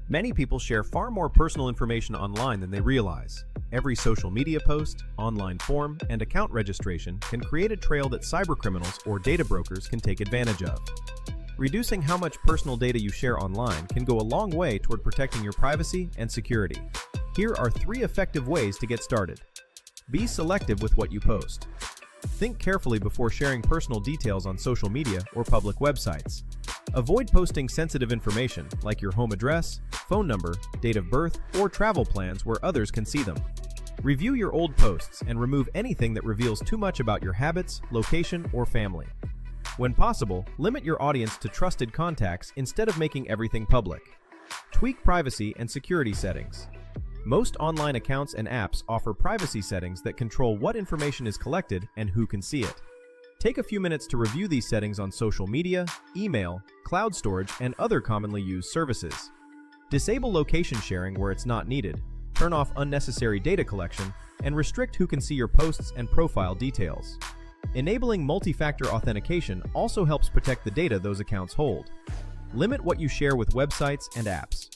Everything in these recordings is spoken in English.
Many people share far more personal information online than they realize. Every social media post, online form, and account registration can create a trail that cybercriminals or data brokers can take advantage of. Reducing how much personal data you share online can go a long way toward protecting your privacy and security. Here are 3 effective ways to get started. Be selective with what you post. Think carefully before sharing personal details on social media or public websites. Avoid posting sensitive information like your home address, phone number, date of birth, or travel plans where others can see them. Review your old posts and remove anything that reveals too much about your habits, location, or family. When possible, limit your audience to trusted contacts instead of making everything public. Tweak privacy and security settings. Most online accounts and apps offer privacy settings that control what information is collected and who can see it. Take a few minutes to review these settings on social media, email, cloud storage, and other commonly used services. Disable location sharing where it's not needed, turn off unnecessary data collection, and restrict who can see your posts and profile details. Enabling multi-factor authentication also helps protect the data those accounts hold. Limit what you share with websites and apps.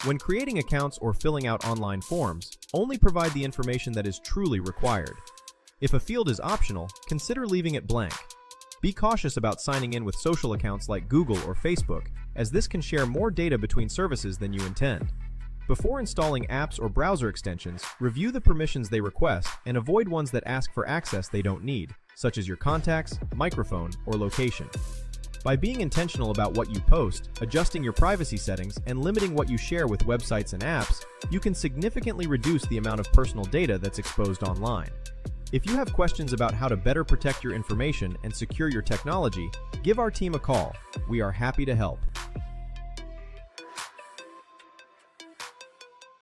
When creating accounts or filling out online forms, only provide the information that is truly required. If a field is optional, consider leaving it blank. Be cautious about signing in with social accounts like Google or Facebook, as this can share more data between services than you intend. Before installing apps or browser extensions, review the permissions they request and avoid ones that ask for access they don't need, such as your contacts, microphone, or location. By being intentional about what you post, adjusting your privacy settings, and limiting what you share with websites and apps, you can significantly reduce the amount of personal data that's exposed online. If you have questions about how to better protect your information and secure your technology, give our team a call. We are happy to help.